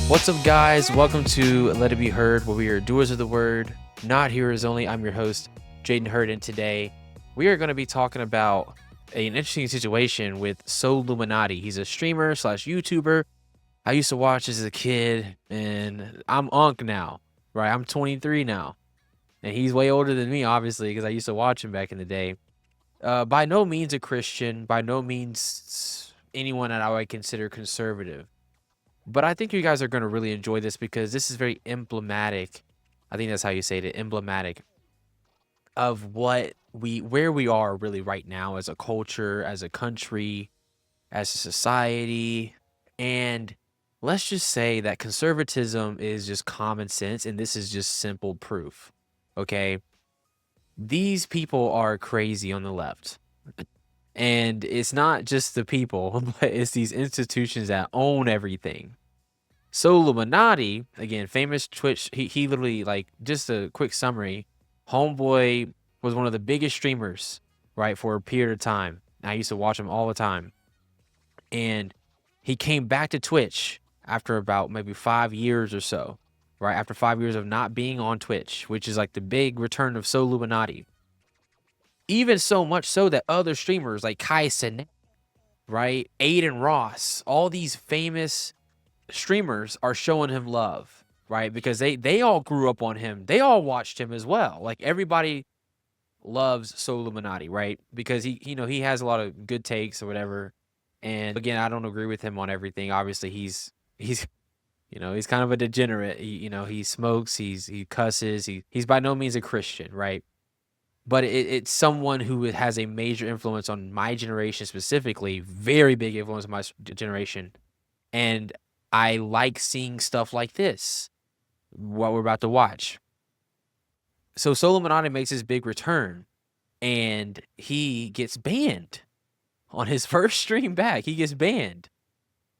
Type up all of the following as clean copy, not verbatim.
What's up, guys? Welcome to Let It Be Heard, where we are doers of the word, not hearers only. I'm your host, Jaden Hurd, and today we are going to be talking about an interesting situation with SoLLUMINATI. He's a streamer slash YouTuber I used to watch as a kid, and I'm Unk now, right? I'm 23 now, and he's way older than me, obviously, because I used to watch him back in the day. By no means a Christian, by no means anyone that I would consider conservative. But I think you guys are going to really enjoy this because this is very emblematic. I think that's how you say it, emblematic of where we are really right now as a culture, as a country, as a society. And let's just say that conservatism is just common sense, and this is just simple proof. Okay? These people are crazy on the left. And it's not just the people, but it's these institutions that own everything. SoLLUMINATI, again, famous Twitch, he literally, like, just a quick summary, homeboy was one of the biggest streamers, right, for a period of time. I used to watch him all the time. And he came back to Twitch after about maybe 5 years or so, right, after 5 years of not being on Twitch, which is like the big return of SoLLUMINATI. Even so much so that other streamers like Kai Cenat, right, Aiden Ross, all these famous streamers are showing him love, right? Because they all grew up on him. They all watched him as well. Like, everybody loves SoLLUMINATI, right? Because he has a lot of good takes or whatever. And again, I don't agree with him on everything. Obviously, he's he's kind of a degenerate. He smokes, he cusses, he's by no means a Christian, right? But it's someone who has a major influence on my generation specifically, very big influence on my generation. And I like seeing stuff like this, what we're about to watch. So SoLLUMINATI makes his big return, and he gets banned. On his first stream back, he gets banned.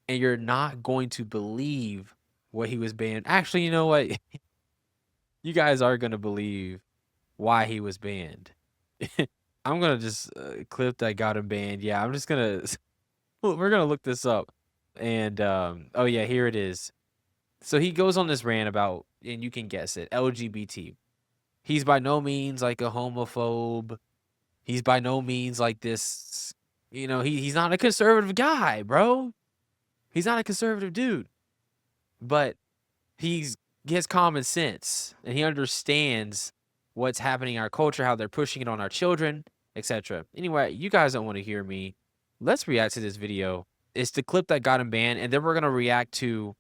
And you're not going to believe what he was banned. Actually, you know what? You guys are going to believe why he was banned. I'm going to just clip that got him banned. Yeah, I'm just going to... We're going to look this up. And, oh yeah, here it is. So he goes on this rant about, and you can guess it, LGBT. He's by no means like a homophobe. He's by no means like this, he's not a conservative guy, bro. He's not a conservative dude. But he has common sense, and he understands what's happening in our culture, how they're pushing it on our children, etc. Anyway, you guys don't want to hear me. Let's react to this video. It's the clip that got him banned, and then we're going to react to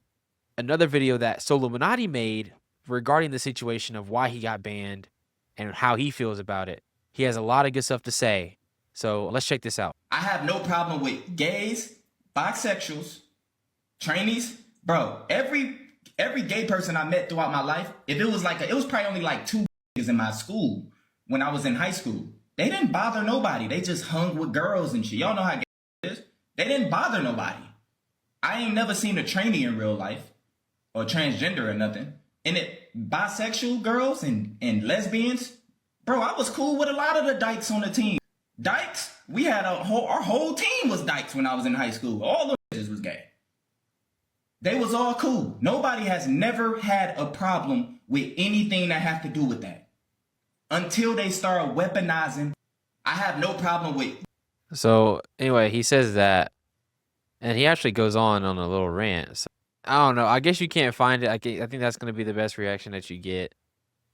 another video that SoLLUMINATI made regarding the situation of why he got banned and how he feels about it. He has a lot of good stuff to say, so let's check this out. I have no problem with gays, bisexuals, trainees. Bro, every gay person I met throughout my life, if it was it was probably only like 2 in my school when I was in high school. They didn't bother nobody. They just hung with girls and shit. Y'all know how gay is. They didn't bother nobody. I ain't never seen a trainee in real life or transgender or nothing. And bisexual girls and lesbians, bro, I was cool with a lot of the dykes on the team. Dykes, we had our whole team was dykes when I was in high school. All the bitches was gay. They was all cool. Nobody has never had a problem with anything that has to do with that. Until they start weaponizing, I have no problem with. So anyway, he says that, and he actually goes on a little rant. So, I don't know. I guess you can't find it. I think that's going to be the best reaction that you get,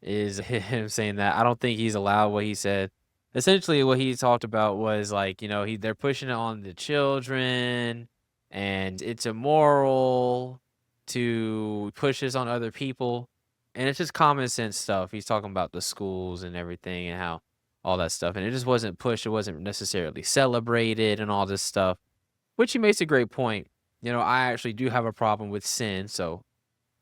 is him saying that. I don't think he's allowed what he said. Essentially, what he talked about was like, they're pushing it on the children, and it's immoral to push this on other people. And it's just common sense stuff. He's talking about the schools and everything and how all that stuff. And it just wasn't pushed. It wasn't necessarily celebrated and all this stuff, which he makes a great point. I actually do have a problem with sin. So,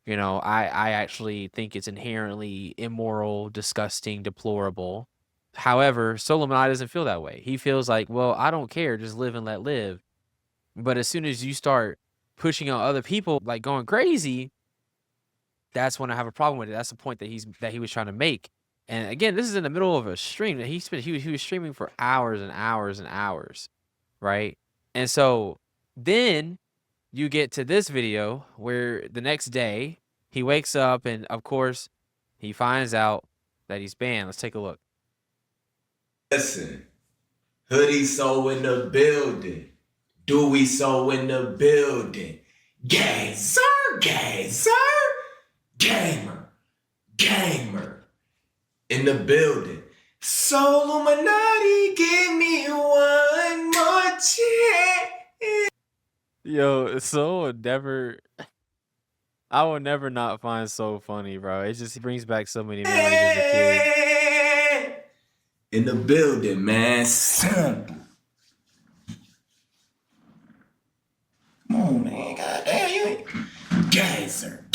I actually think it's inherently immoral, disgusting, deplorable. However, SoLLUMINATI doesn't feel that way. He feels like, well, I don't care. Just live and let live. But as soon as you start pushing on other people, like going crazy, that's when I have a problem with it. That's the point that he was trying to make. And again, this is in the middle of a stream that he was streaming for hours and hours and hours, right? And so then you get to this video where the next day he wakes up and of course he finds out that he's banned. Let's take a look. Listen, hoodie so in the building. Dewey so in the building. Gay, sir, gamer in the building. SoLLUMINATI, give me one more chance. Yo, I will never not find so funny, bro. It just brings back so many memories as a kid. In the building, man. Simple. Come on, man. Goddamn, you ain't. Geyser.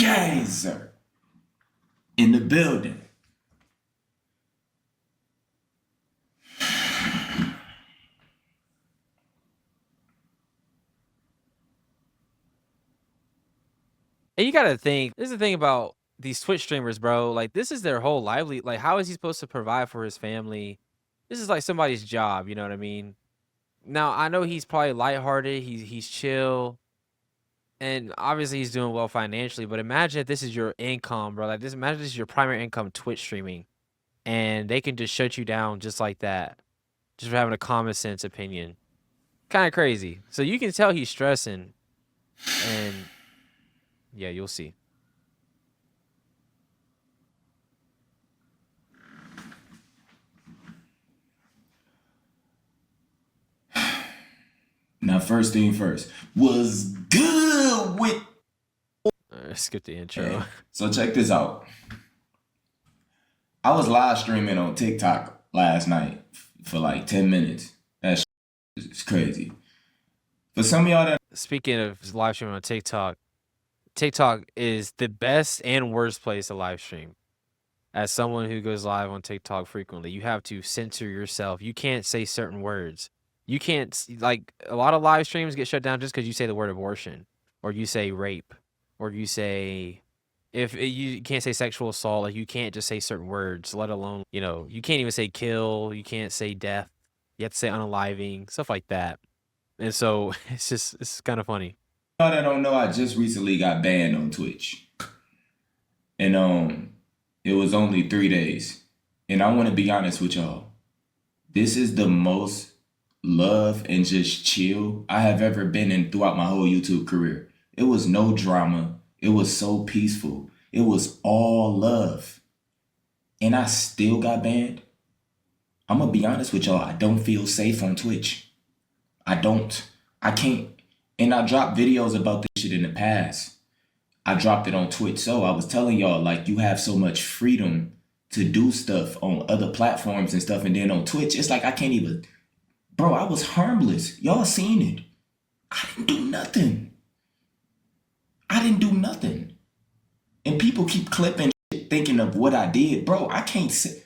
In the building. And you gotta think, this is the thing about these Twitch streamers, bro. Like, this is their whole lively. Like, how is he supposed to provide for his family? This is like somebody's job, you know what I mean? Now, I know he's probably lighthearted, he's chill, and obviously he's doing well financially, but imagine if this is your income, bro. Like, imagine this is your primary income, Twitch streaming, and they can just shut you down just like that, just for having a common sense opinion. Kind of crazy. So you can tell he's stressing, and yeah, you'll see. Now, first thing first, was good with. Skip the intro. Okay. So check this out. I was live streaming on TikTok last night for like 10 minutes. That is crazy. For some of y'all that. Speaking of live streaming on TikTok, TikTok is the best and worst place to live stream. As someone who goes live on TikTok frequently, you have to censor yourself. You can't say certain words. You can't, like, a lot of live streams get shut down just because you say the word abortion, or you say rape, or you say, you can't say sexual assault. Like, you can't just say certain words, let alone, you know, you can't even say kill. You can't say death. You have to say unaliving, stuff like that. And so it's kind of funny. Y'all that don't know, I just recently got banned on Twitch. And it was only 3 days. And I want to be honest with y'all. This is the most love and just chill I have ever been in throughout my whole YouTube career. It was no drama. It was so peaceful. It was all love. And I still got banned. I'm going to be honest with y'all. I don't feel safe on Twitch. I don't. I can't. And I dropped videos about this shit in the past. I dropped it on Twitch. So I was telling y'all, like, you have so much freedom to do stuff on other platforms and stuff. And then on Twitch, it's like I can't even. Bro, I was harmless. Y'all seen it. I didn't do nothing. And people keep clipping shit thinking of what I did. Bro, I can't say.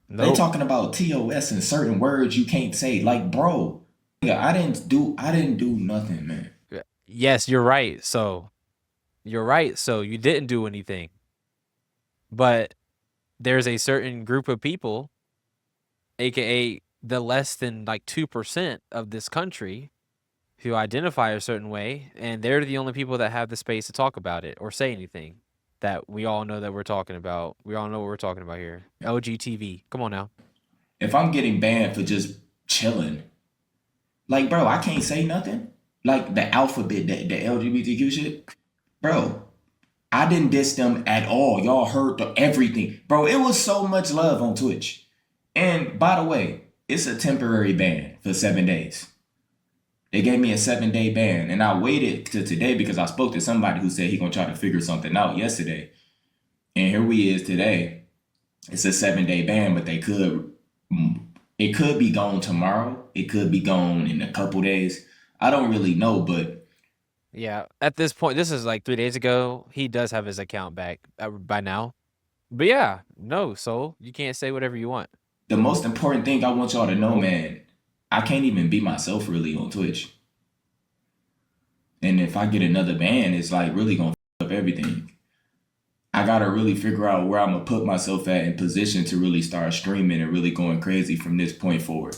Nope. They talking about TOS and certain words you can't say. Like, bro, I didn't do nothing, man. Yes, you're right. So you didn't do anything. But there's a certain group of people, aka the less than like 2% of this country, who identify a certain way, and they're the only people that have the space to talk about it or say anything that we all know that we're talking about. We all know what we're talking about here. LGTV. Come on now. If I'm getting banned for just chilling, like, bro, I can't say nothing. Like the alphabet, the LGBTQ shit. Bro, I didn't diss them at all. Y'all heard everything. Bro, it was so much love on Twitch. And by the way, it's a temporary ban for 7 days. They gave me a 7-day ban, and I waited to today because I spoke to somebody who said he gonna try to figure something out yesterday. And here we is today. It's a 7-day ban, but it could be gone tomorrow. It could be gone in a couple days. I don't really know, but yeah, at this point, this is like 3 days ago. He does have his account back by now. But yeah, no, Soul, you can't say whatever you want. The most important thing I want y'all to know, man, I can't even be myself really on Twitch. And if I get another ban, it's like really gonna f up everything. I gotta really figure out where I'm gonna put myself at in position to really start streaming and really going crazy from this point forward.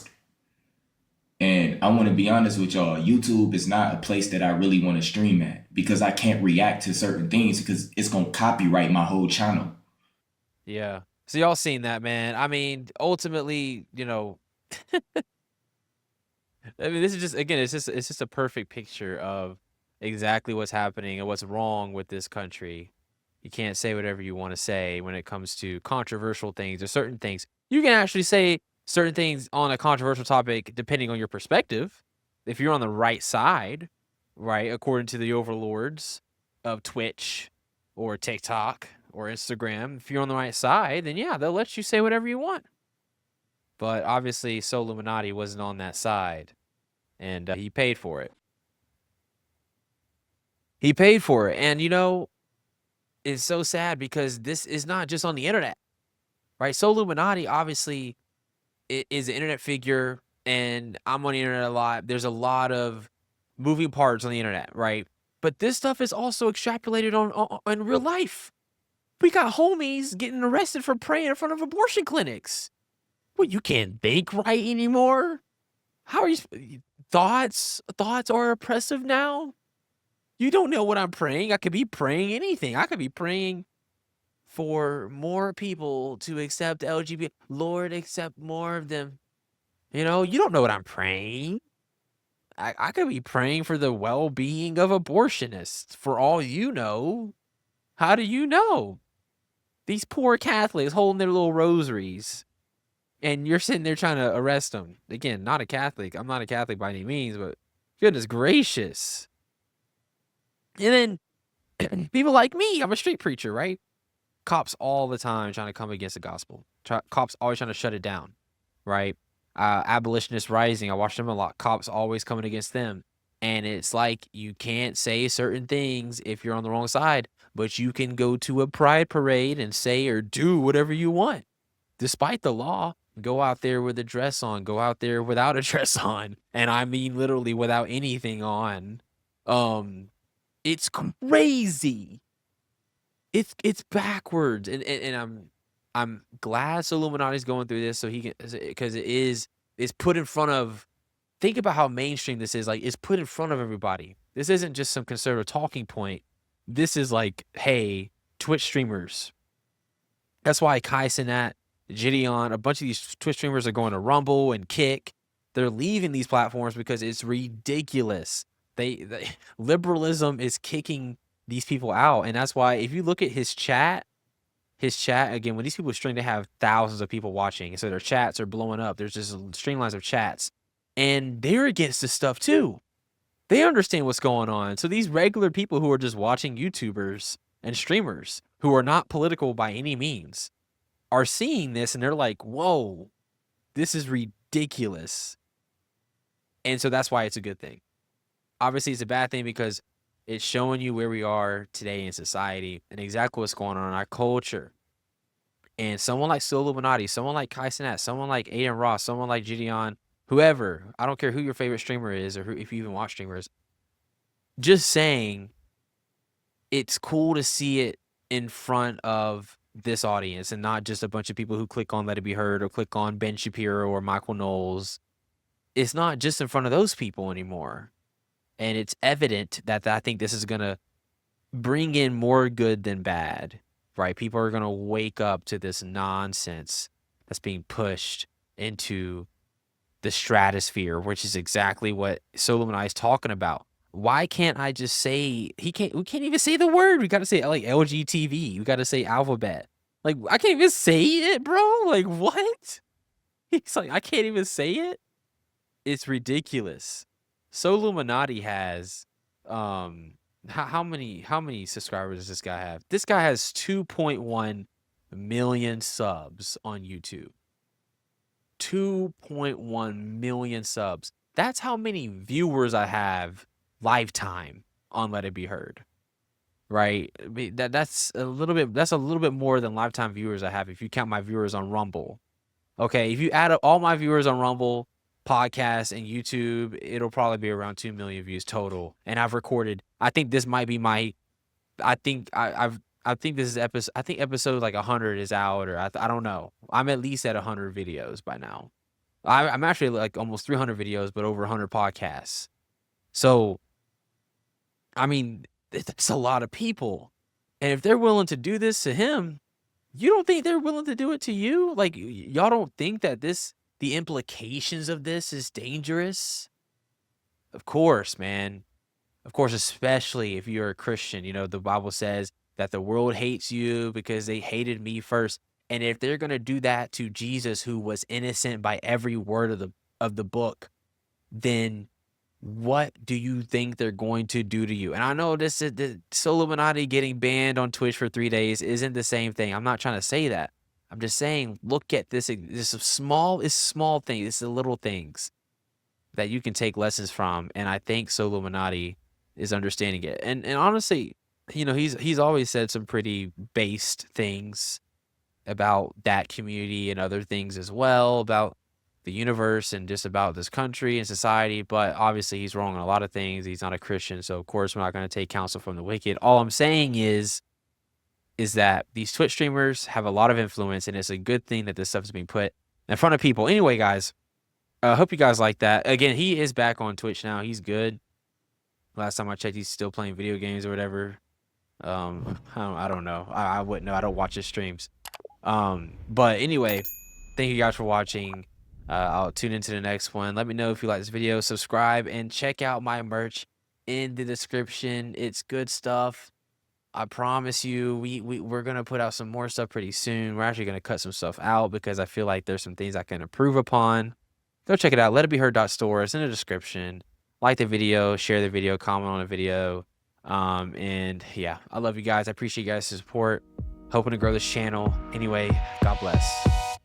And I want to be honest with y'all. YouTube is not a place that I really want to stream at because I can't react to certain things because it's going to copyright my whole channel. Yeah. So y'all seen that, man. I mean, ultimately, you know, I mean, this is just, again, it's just a perfect picture of exactly what's happening and what's wrong with this country. You can't say whatever you want to say when it comes to controversial things or certain things. You can actually say certain things on a controversial topic depending on your perspective. If you're on the right side, right, according to the overlords of Twitch or TikTok or Instagram, if you're on the right side, then yeah, they'll let you say whatever you want. But obviously, SoLLUMINATI wasn't on that side, and he paid for it. He paid for it, and you know, it's so sad because this is not just on the internet, right? SoLLUMINATI obviously is an internet figure, and I'm on the internet a lot. There's a lot of moving parts on the internet, right? But this stuff is also extrapolated on in real life. We got homies getting arrested for praying in front of abortion clinics. What, you can't think right anymore? How are you? Thoughts are oppressive now? You don't know what I'm praying. I could be praying anything. I could be praying for more people to accept LGBT. Lord, accept more of them. You know, you don't know what I'm praying. I could be praying for the well-being of abortionists for all you know. How do you know? These poor Catholics holding their little rosaries. And you're sitting there trying to arrest them. Again, not a Catholic. I'm not a Catholic by any means, but goodness gracious. And then people like me, I'm a street preacher, right? Cops all the time trying to come against the gospel. Cops always trying to shut it down, right? Abolitionists rising, I watch them a lot. Cops always coming against them. And it's like you can't say certain things if you're on the wrong side, but you can go to a pride parade and say or do whatever you want, despite the law. Go out there with a dress on, go out there without a dress on, and I mean literally without anything on. It's crazy. It's backwards, and I'm glad SoLLUMINATI's going through this so he can, because it's put in front of. Think about how mainstream this is. Like, it's put in front of everybody. This isn't just some conservative talking point. This is like, hey, Twitch streamers. That's why Kai Cenat, Gideon, a bunch of these Twitch streamers are going to Rumble and Kick. They're leaving these platforms because it's ridiculous. Liberalism is kicking these people out, and that's why if you look at his chat again, when these people stream, they have thousands of people watching, so their chats are blowing up. There's just streamlines of chats, and they're against this stuff too. They understand what's going on. So these regular people who are just watching YouTubers and streamers who are not political by any means are seeing this, and they're like, whoa, this is ridiculous. And so that's why it's a good thing. Obviously, it's a bad thing because it's showing you where we are today in society and exactly what's going on in our culture. And someone like SoLLUMINATI, someone like Kai Cenat, someone like Aiden Ross, someone like Gideon, whoever, I don't care who your favorite streamer is or if you even watch streamers, just saying it's cool to see it in front of this audience and not just a bunch of people who click on Let It Be Heard or click on Ben Shapiro or Michael Knowles. It's not just in front of those people anymore. And it's evident that I think this is going to bring in more good than bad, right? People are going to wake up to this nonsense that's being pushed into the stratosphere, which is exactly what SoLLUMINATI is talking about. Why can't I just say, we can't even say the word. We got to say like LGTV. We got to say alphabet. Like, I can't even say it, bro. Like, what? He's like, I can't even say it. It's ridiculous. SoLLUMINATI has how many subscribers does this guy have? This guy has 2.1 million subs on YouTube. 2.1 million subs. That's how many viewers I have lifetime on Let It Be Heard. Right? I mean, that's a little bit more than lifetime viewers I have if you count my viewers on Rumble. Okay, if you add up all my viewers on Rumble, podcast, and YouTube, it'll probably be around 2 million views total. And I've recorded, I think this might be my, I think this is episode, I think episode like 100 is out, or I don't know. I'm at least at 100 videos by now. I'm actually like almost 300 videos, but over 100 podcasts. So, I mean, that's a lot of people. And if they're willing to do this to him, you don't think they're willing to do it to you? Like, y'all don't think that the implications of this is dangerous? Of course, man. Of course, especially if you're a Christian. You know, the Bible says that the world hates you because they hated me first. And if they're going to do that to Jesus, who was innocent by every word of the book, then what do you think they're going to do to you? And I know this is the SoLLUMINATI getting banned on Twitch for 3 days isn't the same thing. I'm not trying to say that. I'm just saying, look at this. This is small things. It's the little things that you can take lessons from. And I think SoLLUMINATI is understanding it. And honestly, you know, he's always said some pretty based things about that community and other things as well, about the universe and just about this country and society. But obviously he's wrong on a lot of things. He's not a Christian, so of course we're not going to take counsel from the wicked. All I'm saying is that these Twitch streamers have a lot of influence, and it's a good thing that this stuff is being put in front of people. Anyway, guys, I hope you guys like that. Again, he is back on Twitch now. He's good. Last time I checked, he's still playing video games or whatever. I don't know. I wouldn't know. I don't watch his streams. But anyway, thank you guys for watching. I'll tune into the next one. Let me know if you like this video. Subscribe and check out my merch in the description. It's good stuff. I promise you, we're gonna put out some more stuff pretty soon. We're actually gonna cut some stuff out because I feel like there's some things I can improve upon. Go check it out. LetItBeHeard.store. It's in the description. Like the video, share the video, comment on the video. And yeah, I love you guys. I appreciate you guys' support. Hoping to grow this channel. Anyway, God bless.